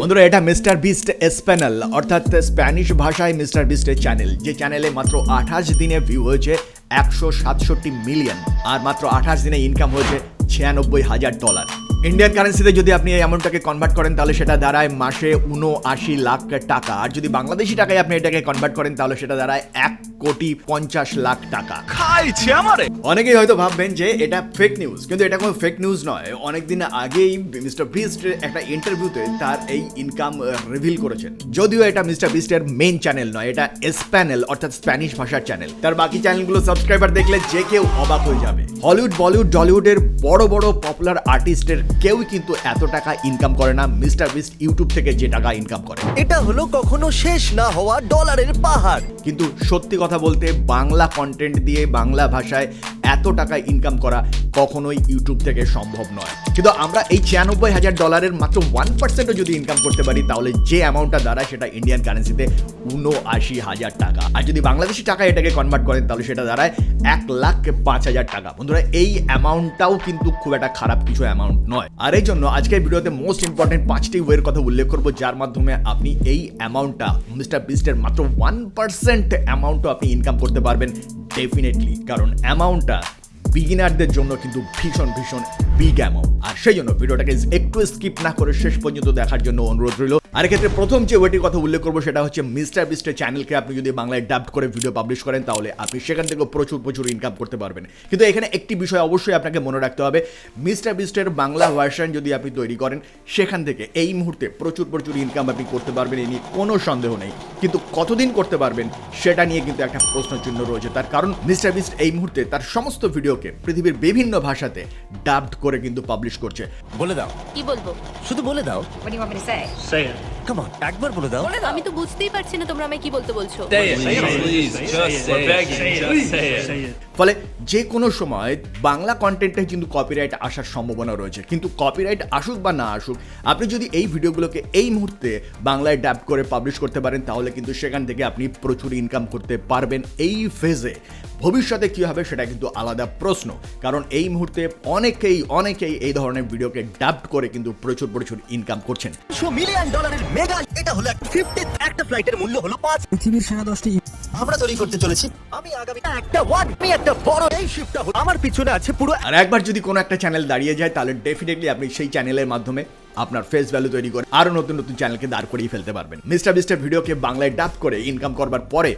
বন্ধুরা, এটা mister beast স্প্যানেল অর্থাৎ স্প্যানিশ ভাষায় মিস্টার বিস্টের চ্যানেল, যে চ্যানেলে মাত্র 28 দিনে ভিউ হয়েছে 167 মিলিয়ন, আর মাত্র 28 দিনে ইনকাম হয়েছে $96,000। ইন্ডিয়ান কারেন্সিতে যদি আপনি এই অ্যামাউন্টটাকে কনভার্ট করেন তাহলে সেটা দাঁড়ায় মাসে 79 লাখ টাকা, আর যদি বাংলাদেশি টাকায় আপনি এটাকে কনভার্ট করেন তাহলে সেটা দাঁড়ায় 1,50,00,000 টাকা। অনেকেই হয়তো ভাববেন যে এটা ফেক নিউজ, কিন্তু এটা কোনো ফেক নিউজ নয়। অনেকদিন আগেই মিস্টার বিস্ট একটা ইন্টারভিউতে তার এই ইনকাম রিভিল করেছেন। যদিও এটা মিস্টার বিস্টের মেইন চ্যানেল নয়, এটা স্প্যানেল অর্থাৎ স্প্যানিশ ভাষার চ্যানেল। তার বাকি চ্যানেলগুলো সাবস্ক্রাইবার দেখলে যে কেউ অবাক হয়ে যাবে। হলিউড, বলিউড, টলিউডের বড় বড় পপুলার আর্টিস্টের কেউই কিন্তু এত টাকা ইনকাম করে না মিস্টার বিস্ট ইউটিউব থেকে যে টাকা ইনকাম করে। এটা হলো কখনো শেষ না হওয়া ডলারের পাহাড়। কিন্তু সত্যি কথা বলতে বাংলা কন্টেন্ট দিয়ে বাংলা ভাষায় এত টাকা ইনকাম করা কখনোই ইউটিউব থেকে সম্ভব নয়। কিন্তু আমরা এই $96,000 মাত্র 1% যদি ইনকাম করতে পারি তাহলে যে অ্যামাউন্টটা দাঁড়ায় সেটা ইন্ডিয়ান কারেন্সিতে 79,000 টাকা, আর যদি বাংলাদেশি টাকা এটাকে কনভার্ট করেন তাহলে সেটা দাঁড়ায় 1,05,000 টাকা। বন্ধুরা, এই অ্যামাউন্টটাও কিন্তু খুব একটা খারাপ কিছু অ্যামাউন্ট নয়। আর এই জন্য আজকের ভিডিওতে মোস্ট ইম্পর্টেন্ট 5টি ওয়ের কথা উল্লেখ করবো, যার মাধ্যমে আপনি এই অ্যামাউন্টটা মিস্টার বিস্টের মাত্র 1% অ্যামাউন্টও আপনি ইনকাম করতে পারবেন ডেফিনেটলি, কারণ অ্যামাউন্টটা বিগিনারদের জন্য কিন্তু ভীষণ ভীষণ বিগ অ্যামাউন্ট। আর সেই জন্য ভিডিওটাকে একটু স্কিপ না করে শেষ পর্যন্ত দেখার জন্য অনুরোধ রইল। আর এক্ষেত্রে প্রথম যে ওয়েটির কথা উল্লেখ করবো সেটা হচ্ছে মিস্টার বিস্টের চ্যানেলকে আপনি যদি বাংলায় ডাব করে ভিডিও পাবলিশ করেন তাহলে আপনি সেখান থেকে প্রচুর ইনকাম করতে পারবেন। কিন্তু এখানে একটি বিষয় অবশ্যই আপনাকে মনে রাখতে হবে, মিস্টার বিস্টের বাংলা ভার্সন যদি আপনি তৈরি করেন সেখান থেকে এই মুহূর্তে প্রচুর ইনকাম আপনি করতে পারবেন, এ নিয়ে কোনো সন্দেহ নেই। কিন্তু কতদিন করতে পারবেন সেটা নিয়ে কিন্তু একটা প্রশ্নচিহ্ন রয়েছে। তার কারণ মিস্টার বিস্ট এই মুহূর্তে তার সমস্ত ভিডিওকে পৃথিবীর বিভিন্ন ভাষাতে ডাবড করে কিন্তু পাবলিশ করছে। বলে দাও। কি বলবো? শুধু বলে দাও। What do you want me to say? Say it. Come on, একবার বলে দাও। আমি তো বুঝতেই পারছি না তোমরা আমায় কি বলতে বলছো। Say it. Please, just say it. We're begging. Say it. ফলে যে কোনো সময় বাংলা কন্টেন্টে কিন্তু কপিরাইট আসার সম্ভাবনা রয়েছে। কিন্তু কপিরাইট আসুক বা না আসুক, আপনি যদি এই ভিডিওগুলোকে এই মুহূর্তে বাংলায় ডাব করে পাবলিশ করতে পারেন তাহলে কিন্তু সেখান থেকে আপনি প্রচুর ইনকাম করতে পারবেন এই ফেজে। ভবিষ্যতে কী হবে সেটা কিন্তু আলাদা প্রশ্ন, কারণ এই মুহূর্তে অনেকেই এই ধরনের ভিডিওকে ডাব করে কিন্তু প্রচুর ইনকাম করছেন। $100 মিলিয়ন মেগা, এটা হলো 50 একটা ফ্লাইটের মূল্য হলো 5 পৃথিবীর সেরা 10টি আমরা তৈরি করতে চলেছি। আমি আগামী একটা বড় এই শিফটটা হলো আমার পিছনে আছে পুরো। আর একবার যদি কোনো একটা চ্যানেল দাঁড়িয়ে যায় তাহলে ডেফিনেটলি আপনি সেই চ্যানেলের মাধ্যমে আপনার ফেস ভ্যালু তৈরি করে আরো নতুন চ্যানেলকে দাঁড় করিয়ে ফেলতে পারবেন। মিস্টার বিস্টের ভিডিওকে বাংলায় ডাব করে ইনকাম করবার পরে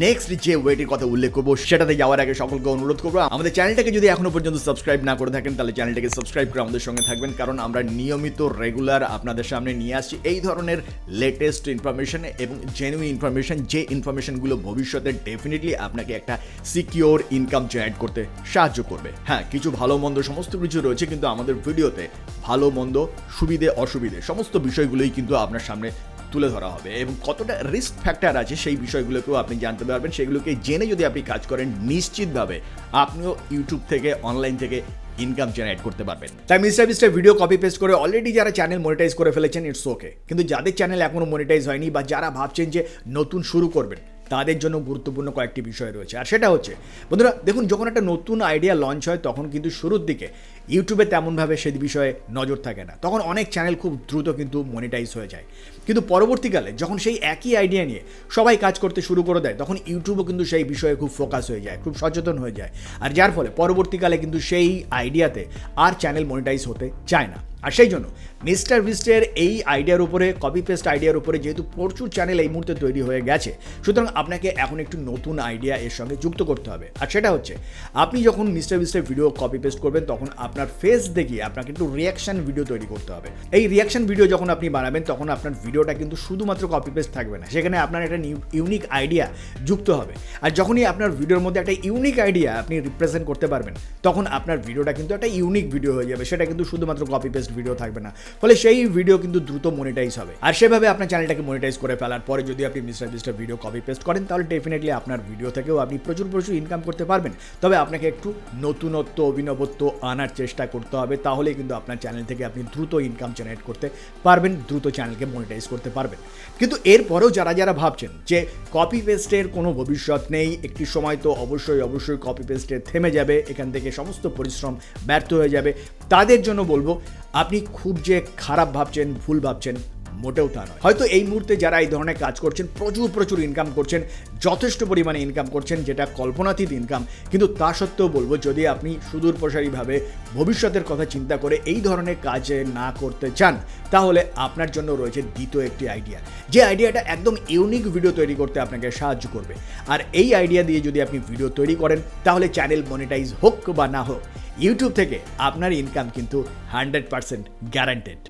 নেক্সট যে ওয়েটির কথা উল্লেখ করবো সেটাতে যাওয়ার আগে সকলকে অনুরোধ করবো, আমাদের চ্যানেলটাকে যদি এখনো পর্যন্ত সাবস্ক্রাইব না করে থাকেন তাহলে চ্যানেলটাকে সাবস্ক্রাইব করে আমাদের সঙ্গে থাকবেন, কারণ আমরা নিয়মিত রেগুলার আপনাদের সামনে নিয়ে আসছি এই ধরনের লেটেস্ট ইনফরমেশন এবং জেনুইন ইনফরমেশন, যে ইনফরমেশনগুলো ভবিষ্যতে ডেফিনেটলি আপনাকে একটা সিকিওর ইনকাম জেনারেট করতে সাহায্য করবে। হ্যাঁ, কিছু ভালো মন্দ সমস্ত কিছু রয়েছে, কিন্তু আমাদের ভিডিওতে ভালো মন্দ, সুবিধে অসুবিধে সমস্ত বিষয়গুলোই কিন্তু আপনার সামনে তুলে ধরা হবে, এবং কতটা রিস্ক ফ্যাক্টর আছে সেই বিষয়গুলোকেও আপনি জানতে পারবেন। সেগুলোকে জেনে যদি আপনি কাজ করেন নিশ্চিতভাবে আপনিও ইউটিউব থেকে, অনলাইন থেকে ইনকাম জেনারেট করতে পারবেন। তাই মিস্টার বিস্টের ভিডিও কপি পেস্ট করে অলরেডি যারা চ্যানেল মনিটাইজ করে ফেলেছেন ইটস ওকে, কিন্তু যাদের চ্যানেল এখনো মনিটাইজ হয়নি বা যারা ভাবছেন যে নতুন শুরু করবেন তাদের জন্য গুরুত্বপূর্ণ কয়েকটি বিষয় রয়েছে। আর সেটা হচ্ছে, বন্ধুরা দেখুন, যখন একটা নতুন আইডিয়া লঞ্চ হয় তখন কিন্তু শুরুর দিকে ইউটিউবে তেমনভাবে সেই বিষয়ে নজর থাকে না, তখন অনেক চ্যানেল খুব দ্রুত কিন্তু মনিটাইজ হয়ে যায়। কিন্তু পরবর্তীকালে যখন সেই একই আইডিয়া নিয়ে সবাই কাজ করতে শুরু করে দেয় তখন ইউটিউবও কিন্তু সেই বিষয়ে খুব ফোকাস হয়ে যায়, খুব সচেতন হয়ে যায়, আর যার ফলে পরবর্তীকালে কিন্তু সেই আইডিয়াতে আর চ্যানেল মনিটাইজ হতে চায় না। আর সেই জন্য মিস্টার বিস্টের এই আইডিয়ার উপরে, কপি পেস্ট আইডিয়ার উপরে যেহেতু প্রচুর চ্যানেল এই মুহূর্তে তৈরি হয়ে গেছে, সুতরাং আপনাকে এখন একটু নতুন আইডিয়া এর সঙ্গে যুক্ত করতে হবে। আর সেটা হচ্ছে, আপনি যখন মিস্টার বিস্টের ভিডিও কপি পেস্ট করবেন তখন আপনার ফেস দেখিয়ে আপনাকে একটু রিয়াকশন ভিডিও তৈরি করতে হবে। এই রিয়াকশন ভিডিও যখন আপনি বানাবেন তখন আপনার ভিডিওটা কিন্তু শুধুমাত্র কপি পেস্ট থাকবে না, সেখানে আপনার একটা ইউনিক আইডিয়া যুক্ত হবে। আর যখনই আপনার ভিডিওর মধ্যে একটা ইউনিক আইডিয়া আপনি রিপ্রেজেন্ট করতে পারবেন তখন আপনার ভিডিওটা কিন্তু একটা ইউনিক ভিডিও হয়ে যাবে, সেটা কিন্তু শুধুমাত্র কপি পেস্ট ভিডিও থাকবে না। ফলে সেই ভিডিও কিন্তু দ্রুত মনিটাইজ হবে। আর সেভাবে আপনার চ্যানেলটাকে মনিটাইজ করে ফেলার পরে যদি আপনি মিস্টার বিস্টের ভিডিও কপি পেস্ট করেন তাহলে ডেফিনেটলি আপনার ভিডিও থেকেও আপনি প্রচুর ইনকাম করতে পারবেন। তবে আপনাকে একটু নতুনত্ব, অভিনবত্ব আনার চেষ্টা করতে হবে, তাহলে কিন্তু আপনার চ্যানেল থেকে আপনি দ্রুত ইনকাম জেনারেট করতে পারবেন, দ্রুত চ্যানেলকে মনিটাইজ করতে পারবেন। কিন্তু এরপরেও যারা ভাবছেন যে কপি পেস্টের কোনো ভবিষ্যৎ নেই, একটি সময় তো অবশ্যই কপি পেস্টে থেমে যাবে, এখান থেকে সমস্ত পরিশ্রম ব্যর্থ হয়ে যাবে, তাদের জন্য বলবো আপনি খুব যে খারাপ ভাবছেন, ভুল ভাবছেন মোটেও তা নয়। হয়তো এই মুহূর্তে যারা এই ধরনের কাজ করছেন প্রচুর ইনকাম করছেন, যথেষ্ট পরিমাণে ইনকাম করছেন, যেটা কল্পনাতীত ইনকাম, কিন্তু তা সত্ত্বেও বলবো যদি আপনি সুদূর প্রসারীভাবে ভবিষ্যতের কথা চিন্তা করে এই ধরনের কাজ না করতে চান, তাহলে আপনার জন্য রয়েছে দ্বিতীয় একটি আইডিয়া, যে আইডিয়াটা একদম ইউনিক ভিডিও তৈরি করতে আপনাকে সাহায্য করবে। আর এই আইডিয়া দিয়ে যদি আপনি ভিডিও তৈরি করেন, তাহলে চ্যানেল মনিটাইজ হোক বা না হোক, ইউটিউব থেকে আপনার ইনকাম কিন্তু 100% গ্যারান্টেড।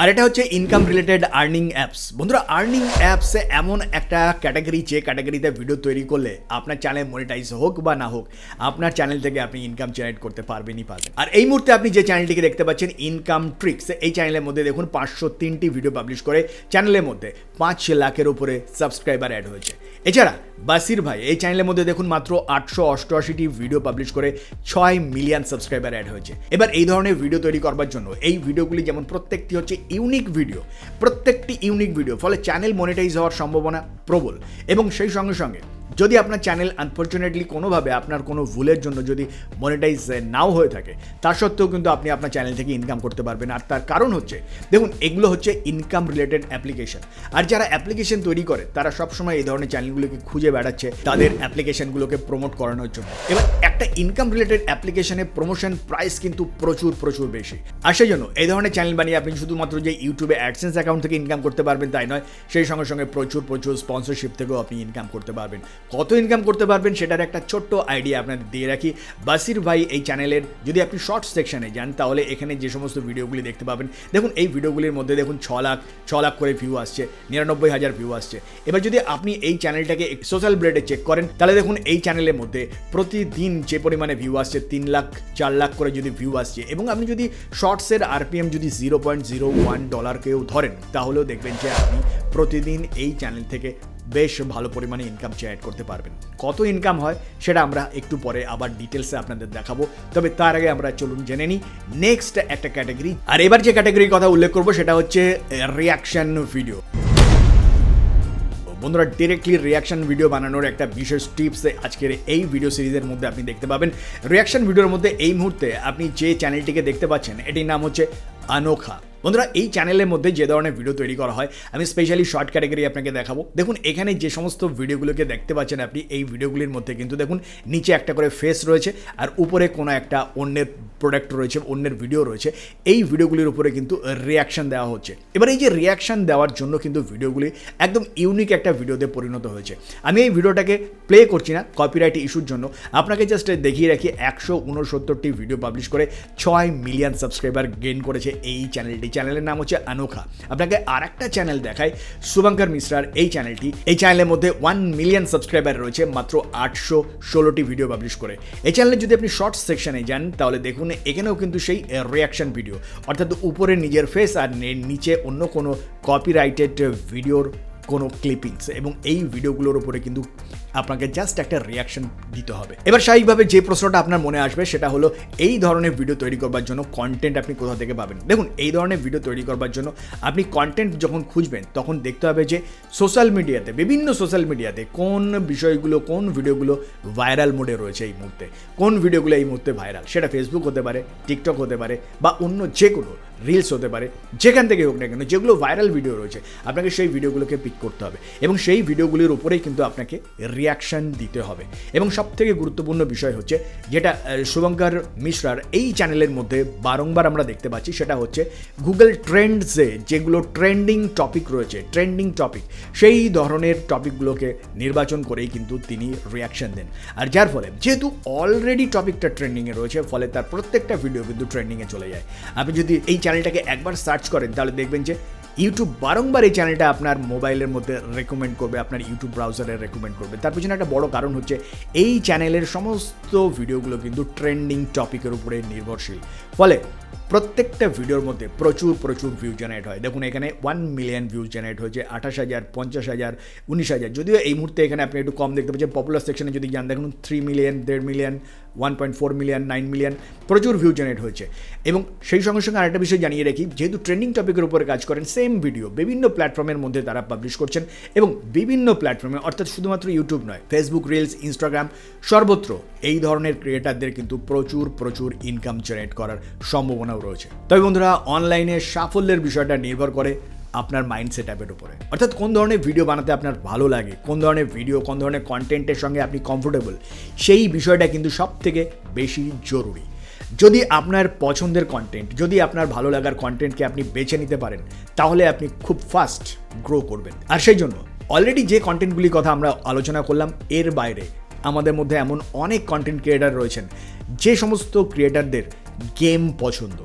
আর এটা হচ্ছে ইনকাম রিলেটেড আর্নিং অ্যাপস। বন্ধুরা, আর্নিং অ্যাপস এমন একটা ক্যাটাগরি, যে ক্যাটাগরিতে ভিডিও তৈরি করলে আপনার চ্যানেল মনিটাইজ হোক বা না হোক, আপনার চ্যানেল থেকে আপনি ইনকাম জেনারেট করতে পারবেনই পারবেন। আর এই মুহূর্তে আপনি যে চ্যানেলটিকে দেখতে পাচ্ছেন, ইনকাম ট্রিক্স, এই চ্যানেলের মধ্যে দেখুন 503টি ভিডিও পাবলিশ করে চ্যানেলের মধ্যে 5 লাখের উপরে সাবস্ক্রাইবার অ্যাড হয়েছে। এছাড়া বাসির ভাই, এই চ্যানেলের মধ্যে দেখুন মাত্র 888টি ভিডিও পাবলিশ করে 6 মিলিয়ন সাবস্ক্রাইবার অ্যাড হয়েছে। এবার এই ধরনের ভিডিও তৈরি করবার জন্য এই ভিডিওগুলি যেমন প্রত্যেকটি হচ্ছে ইউনিক ভিডিও, প্রত্যেকটি ইউনিক ভিডিও, ফলে চ্যানেল মনিটাইজ হওয়ার সম্ভাবনা প্রবল। এবং সেই সঙ্গে সঙ্গে যদি আপনার চ্যানেল আনফর্চুনেটলি কোনোভাবে আপনার কোনো ভুলের জন্য যদি মনিটাইজ নাও হয়ে থাকে, তা সত্ত্বেও কিন্তু আপনি আপনার চ্যানেল থেকে ইনকাম করতে পারবেন। আর তার কারণ হচ্ছে, দেখুন, এগুলো হচ্ছে ইনকাম রিলেটেড অ্যাপ্লিকেশন। আর যারা অ্যাপ্লিকেশন তৈরি করে তারা সবসময় এই ধরনের চ্যানেলগুলোকে খুঁজে বেড়াচ্ছে তাদের অ্যাপ্লিকেশনগুলোকে প্রমোট করানোর জন্য। এবার একটা ইনকাম রিলেটেড অ্যাপ্লিকেশনের প্রমোশন প্রাইস কিন্তু প্রচুর বেশি। আর সেই জন্য এই ধরনের চ্যানেল বানিয়ে আপনি শুধুমাত্র যে ইউটিউবে অ্যাডসেন্স অ্যাকাউন্ট থেকে ইনকাম করতে পারবেন তাই নয়, সেই সঙ্গে সঙ্গে প্রচুর স্পন্সরশিপ থেকেও আপনি ইনকাম করতে পারবেন। কত ইনকাম করতে পারবেন সেটার একটা ছোট্ট আইডিয়া আপনাদের দিয়ে রাখি। বাসির ভাই এই চ্যানেলের যদি আপনি শর্টস সেকশনে যান, তাহলে এখানে যে সমস্ত ভিডিওগুলি দেখতে পাবেন, দেখুন এই ভিডিওগুলির মধ্যে দেখুন 6 লাখ করে ভিউ আসছে, 99,000 ভিউ আসছে। এবার যদি আপনি এই চ্যানেলটাকে সোশ্যাল ব্লেডে চেক করেন, তাহলে দেখুন এই চ্যানেলের মধ্যে প্রতিদিন যে পরিমাণে ভিউ আসছে, 3 লাখ 4 লাখ করে যদি ভিউ আসছে, এবং আপনি যদি শর্টসের RPM যদি $0.01 ধরেন, তাহলেও দেখবেন যে আপনি প্রতিদিন এই চ্যানেল থেকে বেশ ভালো পরিমাণে ইনকাম জেনারেট করতে পারবেন। কত ইনকাম হয় সেটা আমরা একটু পরে আবার ডিটেলসে আপনাদের দেখাবো, তবে তার আগে আমরা চলুন জেনে নিই নেক্সট একটা ক্যাটাগরি। আর এবার যে ক্যাটাগরির কথা উল্লেখ করবো সেটা হচ্ছে রিয়াকশন ভিডিও। বন্ধুরা, ডিরেক্টলি রিয়াকশন ভিডিও বানানোর একটা বিশেষ টিপস আজকের এই ভিডিও সিরিজের মধ্যে আপনি দেখতে পাবেন। রিয়াকশন ভিডিওর মধ্যে এই মুহূর্তে আপনি যে চ্যানেলটিকে দেখতে পাচ্ছেন, এটির নাম হচ্ছে আনোখা। বন্ধুরা, এই চ্যানেলের মধ্যে যে ধরনের ভিডিও তৈরি করা হয়, আমি স্পেশালি শর্ট ক্যাটাগরি আপনাকে দেখাবো। দেখুন এখানে যে সমস্ত ভিডিওগুলোকে দেখতে পাচ্ছেন আপনি, এই ভিডিওগুলির মধ্যে কিন্তু দেখুন নিচে একটা করে ফেস রয়েছে, আর উপরে কোনো একটা অন্যের প্রোডাক্ট রয়েছে, অন্যের ভিডিও রয়েছে। এই ভিডিওগুলির উপরে কিন্তু রিয়াকশন দেওয়া হচ্ছে। এবার এই যে রিয়াকশন দেওয়ার জন্য কিন্তু ভিডিওগুলি একদম ইউনিক একটা ভিডিওতে পরিণত হয়েছে। আমি এই ভিডিওটাকে প্লে করছি না কপিরাইট ইস্যুর জন্য, আপনাকে জাস্ট দেখিয়ে রাখি 169টি ভিডিও পাবলিশ করে 6 মিলিয়ন সাবস্ক্রাইবার গেইন করেছে এই চ্যানেলটি। চ্যানেলের নাম হচ্ছে আনোখা। আপনাকে আর একটা চ্যানেল দেখায়, শুভঙ্কর মিশ্রার এই চ্যানেলটি। এই চ্যানেলের মধ্যে 1 মিলিয়ন সাবস্ক্রাইবার রয়েছে, মাত্র 816টি ভিডিও পাবলিশ করে। এই চ্যানেলে যদি আপনি শর্টস সেকশনে যান, তাহলে দেখুন এখানেও কিন্তু সেই রিয়াকশন ভিডিও, অর্থাৎ উপরে নিজের ফেস আর নিচে অন্য কোনো কপিরাইটেড ভিডিওর কোনো ক্লিপিংস, এবং এই ভিডিওগুলোর উপরে কিন্তু আপনাকে জাস্ট একটা রিয়াকশন দিতে হবে। এবার স্বাভাবিকভাবে যে প্রশ্নটা আপনার মনে আসবে সেটা হলো, এই ধরনের ভিডিও তৈরি করবার জন্য কন্টেন্ট আপনি কোথা থেকে পাবেন? দেখুন, এই ধরনের ভিডিও তৈরি করবার জন্য আপনি কন্টেন্ট যখন খুঁজবেন, তখন দেখতে হবে যে সোশ্যাল মিডিয়াতে, বিভিন্ন সোশ্যাল মিডিয়াতে কোন বিষয়গুলো, কোন ভিডিওগুলো ভাইরাল মোডে রয়েছে এই মুহূর্তে, কোন ভিডিওগুলো এই মুহূর্তে ভাইরাল। সেটা ফেসবুক হতে পারে, টিকটক হতে পারে, বা অন্য যে কোনো রিলস হতে পারে, যেখান থেকে হোক না কেন, যেগুলো ভাইরাল ভিডিও রয়েছে, আপনাকে সেই ভিডিওগুলোকে পিক করতে হবে, এবং সেই ভিডিওগুলির উপরেই কিন্তু আপনাকে রিয়াকশন দিতে হবে। এবং সবথেকে গুরুত্বপূর্ণ বিষয় হচ্ছে, যেটা শুভঙ্কর মিশ্রার এই চ্যানেলের মধ্যে বারংবার আমরা দেখতে পাচ্ছি, সেটা হচ্ছে গুগল ট্রেন্ডসে যেগুলো ট্রেন্ডিং টপিক রয়েছে, ট্রেন্ডিং টপিক, সেই ধরনের টপিকগুলোকে নির্বাচন করেই কিন্তু তিনি রিয়াকশন দেন। আর যার ফলে যেহেতু অলরেডি টপিকটা ট্রেন্ডিংয়ে রয়েছে, ফলে তার প্রত্যেকটা ভিডিও কিন্তু ট্রেন্ডিংয়ে চলে যায়। আপনি যদি এই চ্যানেলটাকে একবার সার্চ করেন, তাহলে দেখবেন যে ইউটিউব বারংবার এই চ্যানেলটা আপনার মোবাইলের মধ্যে রেকমেন্ড করবে, আপনার ইউটিউব ব্রাউজারে রেকমেন্ড করবে। তার পিছনে একটা বড় কারণ হচ্ছে, এই চ্যানেলের সমস্ত ভিডিওগুলো কিন্তু ট্রেন্ডিং টপিকের উপরে নির্ভরশীল। ফলে প্রত্যেকটা ভিডিওর মধ্যে প্রচুর ভিউ জেনারেট হয়। দেখুন এখানে 1 মিলিয়ন ভিউজ জেনারেট হয়েছে, 28,000, 50,000, 19,000। যদিও এই মুহূর্তে এখানে আপনি একটু কম দেখতে পাচ্ছেন। পপুলার সেকশনে যদি যান, দেখুন 3 মিলিয়ন, 1.5 মিলিয়ন, 1.4 মিলিয়ন, 9 মিলিয়ন, প্রচুর ভিউ জেনারেট হয়েছে। এবং সেই সঙ্গে সঙ্গে আরেকটা বিষয় জানিয়ে রাখি, যেহেতু ট্রেন্ডিং টপিকের উপরে কাজ করেন, সেম ভিডিও বিভিন্ন প্ল্যাটফর্মের মধ্যে তারা পাবলিশ করছেন, এবং বিভিন্ন প্ল্যাটফর্মে, অর্থাৎ শুধুমাত্র ইউটিউব নয়, ফেসবুক, রিলস, ইনস্টাগ্রাম, সর্বত্র এই ধরনের ক্রিয়েটারদের কিন্তু প্রচুর ইনকাম জেনারেট করার সম্ভাবনা সম্ভাবনাও রয়েছে। তবে বন্ধুরা, অনলাইনে সাফল্যের বিষয়টা নির্ভর করে আপনার মাইন্ড সেট আপের উপরে, অর্থাৎ কোন ধরনের ভিডিও বানাতে আপনার ভালো লাগে, কোন ধরনের ভিডিও, কোন ধরনের কন্টেন্টের সঙ্গে আপনি কমফোর্টেবল, সেই বিষয়টা কিন্তু সব থেকে বেশি জরুরি। যদি আপনার পছন্দের কন্টেন্ট, যদি আপনার ভালো লাগার কন্টেন্টকে আপনি বেছে নিতে পারেন, তাহলে আপনি খুব ফাস্ট গ্রো করবেন। আর সেই জন্য অলরেডি যে কন্টেন্টগুলির কথা আমরা আলোচনা করলাম, এর বাইরে আমাদের মধ্যে এমন অনেক কন্টেন্ট ক্রিয়েটার রয়েছেন যে সমস্ত ক্রিয়েটারদের গেম পছন্দ,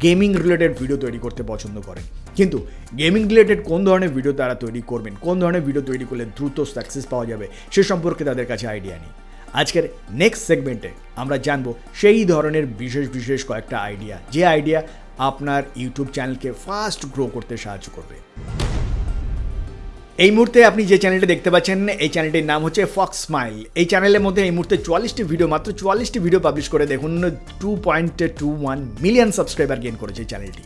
গেমিং রিলেটেড ভিডিও তৈরি করতে পছন্দ করেন, কিন্তু গেমিং রিলেটেড কোন ধরনের ভিডিও তারা তৈরি করবেন, কোন ধরনের ভিডিও তৈরি করলে দ্রুত সাকসেস পাওয়া যাবে, সে সম্পর্কে তাদের কাছে আইডিয়া নেই। আজকের নেক্সট সেগমেন্টে আমরা জানবো সেই ধরনের বিশেষ বিশেষ কয়েকটা আইডিয়া, যে আইডিয়া আপনার ইউটিউব চ্যানেলকে ফাস্ট গ্রো করতে সাহায্য করবে। এই মুহূর্তে আপনি যে চ্যানেলটা দেখতে পাচ্ছেন, এই চ্যানেলটির নাম হচ্ছে ফক্স স্মাইল। এই চ্যানেলের মধ্যে এই মুহূর্তে 44টি ভিডিও, মাত্র 44টি ভিডিও পাবলিশ করে দেখুন 2.21 মিলিয়ন সাবস্ক্রাইবার গেইন করেছে এই চ্যানেলটি।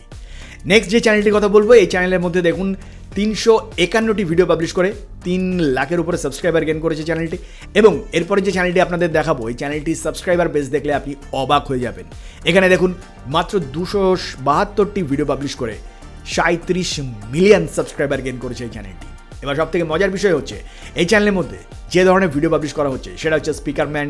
নেক্সট যে চ্যানেলটির কথা বলবো, এই চ্যানেলের মধ্যে দেখুন 351টি ভিডিও পাবলিশ করে 3 লাখের উপরে সাবস্ক্রাইবার গেইন করেছে চ্যানেলটি। এবং এরপরে যে চ্যানেলটি আপনাদের দেখাবো, এই চ্যানেলটির সাবস্ক্রাইবার বেস দেখলে আপনি অবাক হয়ে যাবেন। এখানে দেখুন মাত্র 272টি ভিডিও পাবলিশ করে 37 মিলিয়ন সাবস্ক্রাইবার গেইন করেছে এই চ্যানেলটি। এবার সব থেকে মজার বিষয় হচ্ছে, এই চ্যানেলের মধ্যে যে ধরনের ভিডিও পাবলিশ করা হচ্ছে সেটা হচ্ছে speaker man,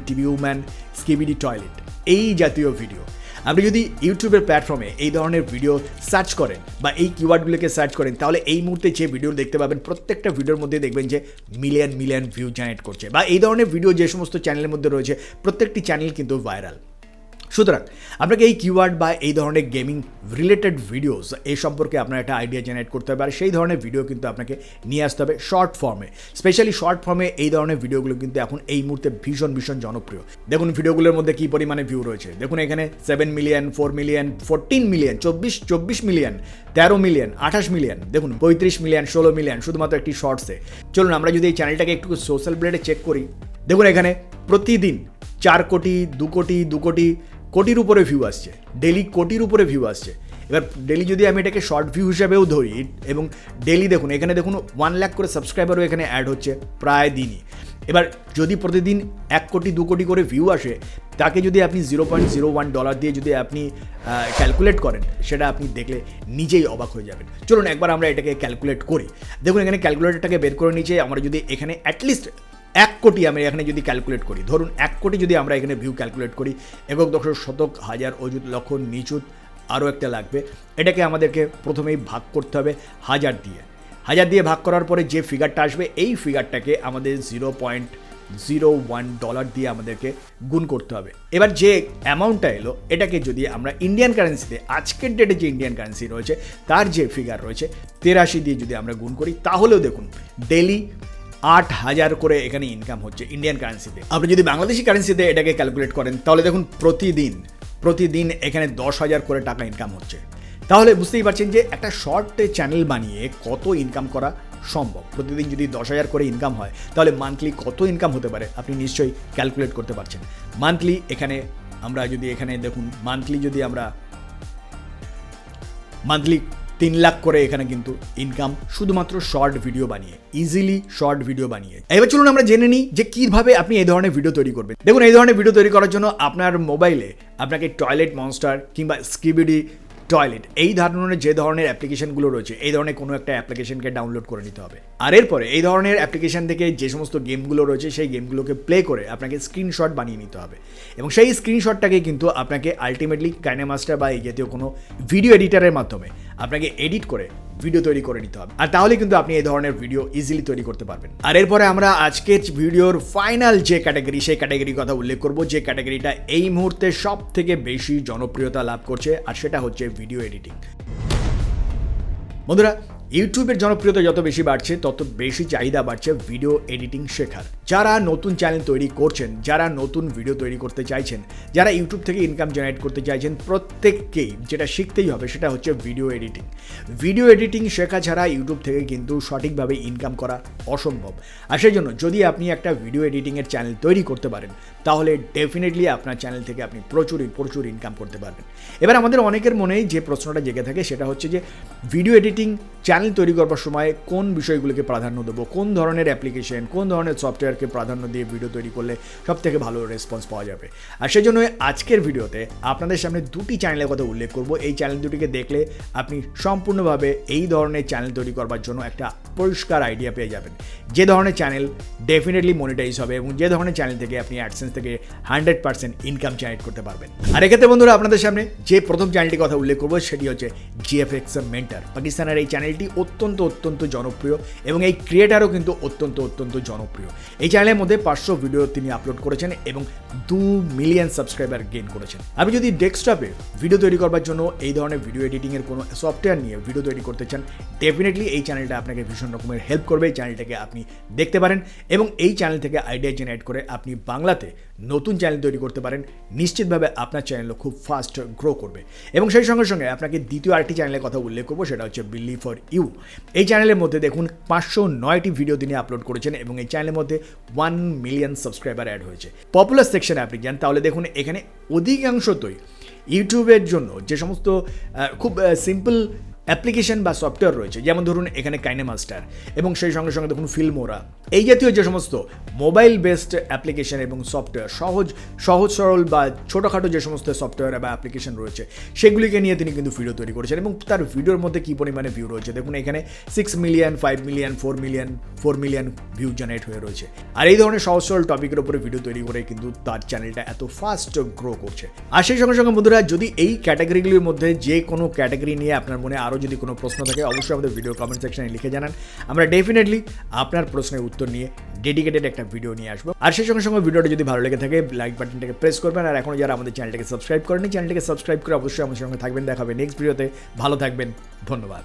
TV woman, skibidi toilet, এই জাতীয় ভিডিও। আপনি যদি ইউটিউবের প্ল্যাটফর্মে এই ধরনের ভিডিও সার্চ করেন বা এই কিওয়ার্ডগুলোকে সার্চ করেন, তাহলে এই মুহূর্তে যে ভিডিও দেখতে পাবেন, প্রত্যেকটা ভিডিওর মধ্যে দেখবেন যে মিলিয়ন মিলিয়ন ভিউ জেনারেট করছে, বা এই ধরনের ভিডিও যে সমস্ত চ্যানেলের মধ্যে রয়েছে প্রত্যেকটি চ্যানেল কিন্তু ভাইরাল। সুতরাং আপনাকে এই কিওয়ার্ড বা এই ধরনের গেমিং রিলেটেড ভিডিওস এই সম্পর্কে আপনার একটা আইডিয়া জেনারেট করতে হবে, আর সেই ধরনের ভিডিও কিন্তু আপনাকে নিয়ে আসতে হবে শর্ট ফর্মে। স্পেশালি শর্ট ফর্মে এই ধরনের ভিডিওগুলো কিন্তু এখন এই মুহূর্তে ভীষণ ভীষণ জনপ্রিয়। দেখুন ভিডিওগুলোর মধ্যে কী পরিমাণে ভিউ রয়েছে, দেখুন এখানে 7 million, 4 million, 14 million, 24 million, 13 million, 28 million, দেখুন 35 মিলিয়ন, 16 মিলিয়ন শুধুমাত্র একটি শর্টসে। চলুন আমরা যদি এই চ্যানেলটাকে একটু সোশ্যাল ব্লেডে চেক করি, দেখুন এখানে প্রতিদিন 4 কোটি, 2 কোটি, 2 কোটি, কোটির উপরে ভিউ আসছে, ডেলি কোটির উপরে ভিউ আসছে। এবার ডেলি যদি আমি এটাকে শর্ট ভিউ হিসাবেও ধরি, এবং ডেলি দেখুন এখানে দেখুন 1 লাখ করে সাবস্ক্রাইবারও এখানে অ্যাড হচ্ছে প্রায় দিনই। এবার যদি প্রতিদিন 1 কোটি 2 কোটি করে ভিউ আসে, তাকে যদি আপনি $0.01 দিয়ে যদি আপনি ক্যালকুলেট করেন, সেটা আপনি দেখলে নিজেই অবাক হয়ে যাবেন। চলুন একবার আমরা এটাকে ক্যালকুলেট করি। দেখুন এখানে ক্যালকুলেটরটাকে বের করে নিচে আমরা যদি এখানে অ্যাটলিস্ট 1 কোটি আমি এখানে যদি ক্যালকুলেট করি, ধরুন 1 কোটি যদি আমরা এখানে ভিউ ক্যালকুলেট করি, একক, দশক, শতক, হাজার, অযুত, লক্ষ, নিচুত, আরও একটা লাগবে। এটাকে আমাদেরকে প্রথমেই ভাগ করতে হবে 1000 দিয়ে। 1000 দিয়ে ভাগ করার পরে যে ফিগারটা আসবে, এই ফিগারটাকে আমাদের $0.01 দিয়ে আমাদেরকে গুণ করতে হবে। এবার যে অ্যামাউন্টটা এলো, এটাকে যদি আমরা ইন্ডিয়ান কারেন্সিতে, আজকের ডেটে যে ইন্ডিয়ান কারেন্সি রয়েছে তার যে ফিগার রয়েছে 83 দিয়ে যদি আমরা গুণ করি, তাহলেও দেখুন ডেলি 8000 করে এখানে ইনকাম হচ্ছে ইন্ডিয়ান কারেন্সিতে। আপনি যদি বাংলাদেশি কারেন্সিতে এটাকে ক্যালকুলেট করেন, তাহলে দেখুন প্রতিদিন এখানে 10,000 করে টাকা ইনকাম হচ্ছে। তাহলে বুঝতেই পারছেন যে একটা শর্ট চ্যানেল বানিয়ে কত ইনকাম করা সম্ভব। প্রতিদিন যদি 10,000 করে ইনকাম হয়, তাহলে মান্থলি কত ইনকাম হতে পারে আপনি নিশ্চয়ই ক্যালকুলেট করতে পারছেন। মান্থলি এখানে আমরা যদি এখানে দেখুন, মান্থলি 3 লাখ করে এখানে কিন্তু ইনকাম শুধুমাত্র শর্ট ভিডিও বানিয়ে, ইজিলি শর্ট ভিডিও বানিয়ে। এবার চলুন আমরা জেনে নিই যে কীভাবে আপনি এই ধরনের ভিডিও তৈরি করবেন। দেখুন এই ধরনের ভিডিও তৈরি করার জন্য আপনার মোবাইলে আপনাকে টয়লেট মনস্টার কিংবা স্কিবিডি টয়লেট, এই ধরনের যে ধরনের অ্যাপ্লিকেশনগুলো রয়েছে, এই ধরনের কোনো একটা অ্যাপ্লিকেশনকে ডাউনলোড করে নিতে হবে। আর এরপরে এই ধরনের অ্যাপ্লিকেশন থেকে যে সমস্ত গেমগুলো রয়েছে, সেই গেমগুলোকে প্লে করে আপনাকে স্ক্রিনশট বানিয়ে নিতে হবে, এবং সেই স্ক্রিনশটটাকে কিন্তু আপনাকে আলটিমেটলি কাইনেমাস্টার বা এই জাতীয় কোনো ভিডিও এডিটারের মাধ্যমে আপনাকে এডিট করে ভিডিও তৈরি করে নিতে হবে। আর তাহলে কিন্তু আপনি এই ধরনের ভিডিও ইজিলি তৈরি করতে পারবেন। আর এরপরে আমরা আজকের ভিডিওর ফাইনাল যে ক্যাটাগরি, সেই ক্যাটাগরির কথা উল্লেখ করব, যে ক্যাটাগরিটা এই মুহূর্তে সব থেকে বেশি জনপ্রিয়তা লাভ করছে, আর সেটা হচ্ছে ভিডিও এডিটিং। বন্ধুরা, ইউটিউবের জনপ্রিয়তা যত বেশি বাড়ছে, তত বেশি চাহিদা বাড়ছে ভিডিও এডিটিং শেখার। যারা নতুন চ্যানেল তৈরি করছেন, যারা নতুন ভিডিও তৈরি করতে চাইছেন, যারা ইউটিউব থেকে ইনকাম জেনারেট করতে চাইছেন, প্রত্যেককেই যেটা শিখতেই হবে সেটা হচ্ছে ভিডিও এডিটিং। ভিডিও এডিটিং শেখা ছাড়া ইউটিউব থেকে কিন্তু সঠিকভাবে ইনকাম করা অসম্ভব। আর সেই জন্য যদি আপনি একটা ভিডিও এডিটিংয়ের চ্যানেল তৈরি করতে পারেন, তাহলে ডেফিনেটলি আপনার চ্যানেল থেকে আপনি প্রচুর ইনকাম করতে পারবেন। এবার আমাদের অনেকের মনেই যে প্রশ্নটা জেগে থাকে, সেটা হচ্ছে যে ভিডিও এডিটিং চ্যানেল তৈরি করবার সময় কোন বিষয়গুলোকে প্রাধান্য দেবো, কোন ধরনের অ্যাপ্লিকেশন, কোন ধরনের সফটওয়্যারকে প্রাধান্য দিয়ে ভিডিও তৈরি করলে সবথেকে ভালো রেসপন্স পাওয়া যাবে। আর সেই জন্য আজকের ভিডিওতে আপনাদের সামনে দুটি চ্যানেলের কথা উল্লেখ করব। এই চ্যানেল দুটিকে দেখলে আপনি সম্পূর্ণভাবে এই ধরনের চ্যানেল তৈরি করবার জন্য একটা পরিষ্কার আইডিয়া পেয়ে যাবেন। যে ধরনের চ্যানেল ডেফিনেটলি মনিটাইজ হবে এবং যে ধরনের চ্যানেল থেকে আপনি অ্যাডসেন্স থেকে 100% ইনকাম জেনারেট করতে পারবেন। আর এক্ষেত্রে বন্ধুরা আপনাদের সামনে যে প্রথম চ্যানেলটির কথা উল্লেখ করবো সেটি হচ্ছে GFX মেন্টর। পাকিস্তানের এই চ্যানেলটি অত্যন্ত জনপ্রিয় এবং এই ক্রিয়েটারও কিন্তু অত্যন্ত জনপ্রিয়। এই চ্যানেলের মধ্যে 500 ভিডিও তিনি আপলোড করেছেন এবং 2 মিলিয়ন সাবস্ক্রাইবার গেইন করেছেন। আপনি যদি ডেস্কটপে ভিডিও তৈরি করবার জন্য এই ধরনের ভিডিও এডিটিংয়ের কোনো সফটওয়্যার নিয়ে ভিডিও তৈরি করতে চান, ডেফিনেটলি এই চ্যানেলটা আপনাকে ভীষণ রকমের হেল্প করবে। এই চ্যানেলটাকে আপনি দেখতে পারেন এবং এই চ্যানেল থেকে আইডিয়া জেনারেট করে আপনি বাংলাতে নতুন চ্যানেল তৈরি করতে পারেন। নিশ্চিতভাবে আপনার চ্যানেলও খুব ফাস্ট গ্রো করবে। এবং সেই সঙ্গে আপনাকে দ্বিতীয় আরেকটি চ্যানেলের কথা উল্লেখ করবো, সেটা হচ্ছে বিলি ফর ইউ। এই চ্যানেলের মধ্যে দেখুন 509টি ভিডিও তিনি আপলোড করেছেন এবং এই চ্যানেলের মধ্যে 1 মিলিয়ন সাবস্ক্রাইবার অ্যাড হয়েছে। পপুলার সেকশনে আপনি যান তাহলে দেখুন এখানে অধিকাংশতই ইউটিউবের জন্য যে সমস্ত খুব সিম্পল অ্যাপ্লিকেশন বা সফটওয়্যার রয়েছে, যেমন ধরুন এখানে কাইনেমাস্টার এবং সেই সঙ্গে দেখুন ফিল্মোরা, এই জাতীয় যে সমস্ত মোবাইল বেসড অ্যাপ্লিকেশন এবং সফটওয়্যার, সহজ সরল বা ছোটোখাটো যে সমস্ত সফটওয়্যার বা অ্যাপ্লিকেশন রয়েছে সেগুলিকে নিয়ে তিনি কিন্তু ভিডিও তৈরি করেছেন এবং তার ভিডিওর মধ্যে কী পরিমাণে ভিউ রয়েছে দেখুন এখানে 6 million, 5 million, 4 million view generate হয়ে রয়েছে। আর এই ধরনের সহজ সরল টপিকের উপরে ভিডিও তৈরি করে কিন্তু তার চ্যানেলটা এত ফাস্ট গ্রো করছে। আর সেই সঙ্গে বন্ধুরা, যদি এই ক্যাটাগরিগুলির মধ্যে যে কোনো ক্যাটাগরি নিয়ে আপনার মনে আরও যদি কোনো প্রশ্ন থাকে অবশ্যই আমাদের ভিডিও কমেন্ট সেকশনে লিখে জানান। আমরা ডেফিনেটলি আপনার প্রশ্নের উত্তর নিয়ে ডেডিকেটেড একটা ভিডিও নিয়ে আসবো। আর সেই সঙ্গে ভিডিওটা যদি ভালো লেগে থাকে লাইক বাটনটাকে প্রেস করবেন। আর এখনো যারা আমাদের চ্যানেলটাকে সাবস্ক্রাইব করেনি, চ্যানেলটাকে সাবস্ক্রাইব করে অবশ্যই আমাদের সঙ্গে থাকবেন। দেখাবে নেক্সট ভিডিওতে। ভালো থাকবেন, ধন্যবাদ।